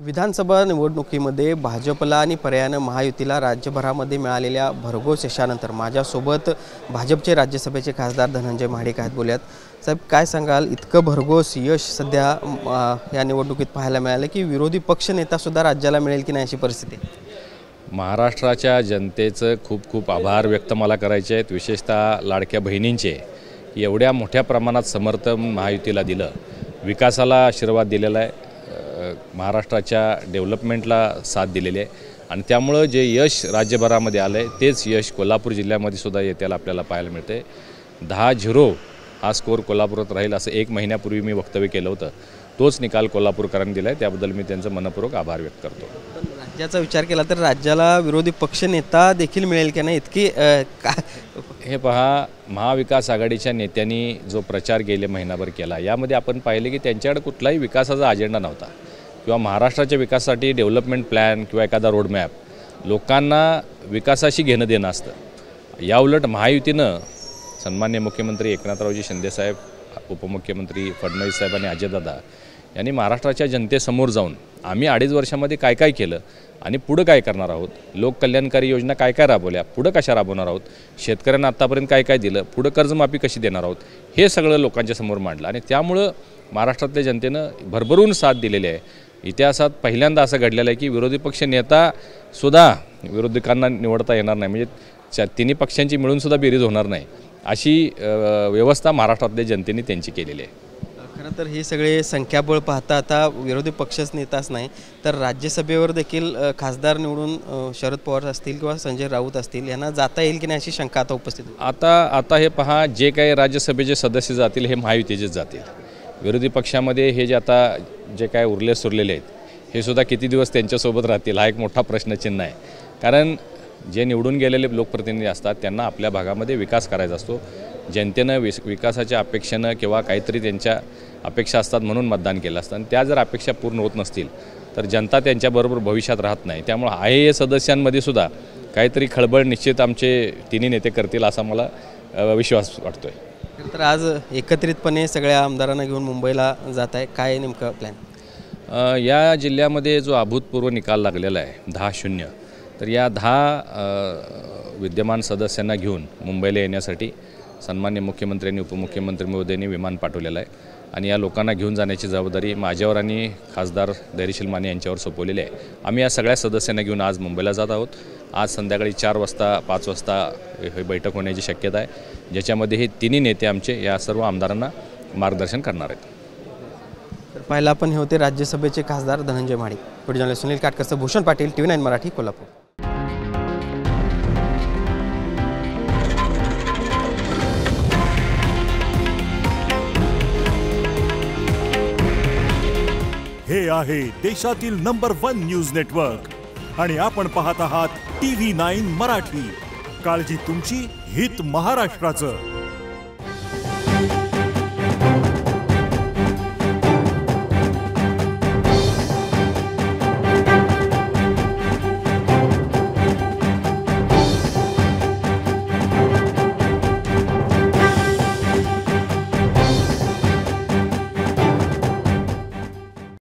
विधानसभा निवडणुकीमध्ये भाजपला आणि पर्यायाने महायुतीला राज्यभरामध्ये मिळालेल्या भरघोस यशानंतर माझ्यासोबत भाजपचे राज्यसभेचे खासदार धनंजय महाडिक आहेत. बोलूयात साहेब, काय सांगाल? इतकं भरघोस यश सध्या या निवडणुकीत पाहायला मिळालं की विरोधी पक्ष नेता सुद्धा राज्याला मिळेल की नाही अशी परिस्थिती. महाराष्ट्राच्या जनतेचं खूप खूप आभार व्यक्त मला करायचे आहेत, विशेषतः लाडक्या बहिणींचे. एवढ्या मोठ्या प्रमाणात समर्थन महायुतीला दिलं, विकासाला आशीर्वाद दिलेला आहे, महाराष्ट्राच्या डेव्हलपमेंटला साथ दिलेली आहे आणि त्यामुळं जे यश राज्यभरामध्ये आलं आहे तेच यश कोल्हापूर जिल्ह्यामध्ये सुद्धा येत्याला आपल्याला पाहायला मिळते. 10-0 हा स्कोर कोल्हापुरात राहील असं 1 महिन्यापूर्वी मी वक्तव्य केलं होतं. तोच निकाल कोल्हापूरकरांनी दिला आहे, त्याबद्दल मी त्यांचं मनपूर्वक आभार व्यक्त करतो. राज्याचा विचार केला तर राज्याला विरोधी पक्ष नेता देखील मिळेल की नाही इतकी हे पहा, महाविकास आघाडीच्या नेत्यांनी जो प्रचार गेले महिनाभर केला, यामध्ये आपण पाहिले की त्यांच्याकडे कुठलाही विकासाचा अजेंडा नव्हता किंवा महाराष्ट्राच्या विकासासाठी डेव्हलपमेंट प्लॅन किंवा एखादा रोडमॅप. लोकांना विकासाशी घेणं देणं असतं. याउलट महायुतीनं सन्मान्य मुख्यमंत्री एकनाथरावजी शिंदेसाहेब, उपमुख्यमंत्री फडणवीस साहेब आणि अजयदादा यांनी महाराष्ट्राच्या जनतेसमोर जाऊन आम्ही 2.5 वर्षामध्ये काय काय केलं आणि पुढं काय करणार आहोत, लोककल्याणकारी योजना काय काय राबवल्या, पुढं कशा राबवणार आहोत, शेतकऱ्यांना आत्तापर्यंत काय काय दिलं, पुढं कर्जमाफी कशी देणार आहोत, हे सगळं लोकांच्या समोर मांडलं आणि त्यामुळं महाराष्ट्रातल्या जनतेनं भरभरून साथ दिलेली आहे. इतिहासात पहिल्यांदा असं घडलेलं आहे की विरोधी पक्ष नेतासुद्धा विरोधकांना निवडता येणार नाही, म्हणजे तिन्ही पक्षांची मिळूनसुद्धा बेरीज होणार नाही, अशी व्यवस्था महाराष्ट्रातल्या जनतेने त्यांची केलेली आहे. खरं तर हे सगळे संख्याबळ पाहता आता विरोधी पक्षच नेताच नाही तर राज्यसभेवर देखील खासदार निवडून शरद पवार असतील किंवा संजय राऊत असतील यांना जाता येईल की नाही अशी शंका आता उपस्थित होती. आता हे पहा, जे काही राज्यसभेचे सदस्य जातील हे महायुतीचेच जातील. विरोधी पक्षामध्ये हे जे आता जे काय उरले सुरलेले आहेत हे सुद्धा किती दिवस त्यांच्यासोबत राहतील हा एक मोठा प्रश्नचिन्ह आहे. कारण जे निवडून गेलेले लोकप्रतिनिधी असतात त्यांना आपल्या भागामध्ये विकास करायचा असतो. जनतेनं विकासाच्या अपेक्षेनं किंवा काहीतरी त्यांच्या अपेक्षा असतात म्हणून मतदान केलं असतं आणि त्या जर अपेक्षा पूर्ण होत नसतील तर जनता त्यांच्याबरोबर भविष्यात राहत नाही. त्यामुळे IAS सदस्यांमध्ये सुद्धा काहीतरी खळबळ निश्चित आमचे तिन्ही नेते करतील असा मला विश्वास वाटतो आहे. तर आज एकत्रितपणे सगळ्या आमदारांना घेऊन मुंबईला जात आहे, काय नेमकं प्लॅन? या जिल्ह्यामध्ये जो अभूतपूर्व निकाल लागलेला आहे 10-0, तर या 10 विद्यमान सदस्यांना घेऊन मुंबईला येण्यासाठी सन्मान्य मुख्यमंत्र्यांनी उपमुख्यमंत्री महोदयांनी विमान पाठवलेलं आहे आणि या लोकांना घेऊन जाण्याची जबाबदारी माझ्यावर आणि खासदार धैर्यशील माने यांच्यावर सोपवलेली आहे. आम्ही या सगळ्या सदस्यांना घेऊन आज मुंबईला जात आहोत. आज संध्याकाळी 4 वाजता 5 वाजता ही बैठक होण्याची शक्यता आहे, ज्याच्यामध्ये हे तिन्ही नेते आमचे या सर्व आमदारांना मार्गदर्शन करणार आहेत. तर पाहिला आपण हे होते राज्यसभेचे खासदार धनंजय महाडिक. पुढे जर्नलिस्ट सुनील काटकरसह भूषण पाटील, TV9 मराठी, कोल्हापूर. हे आहे देशातील नंबर 1 न्यूज नेटवर्क आणि आपण पाहत आहात TV9 मराठी. काळजी तुमची, हित महाराष्ट्राचं.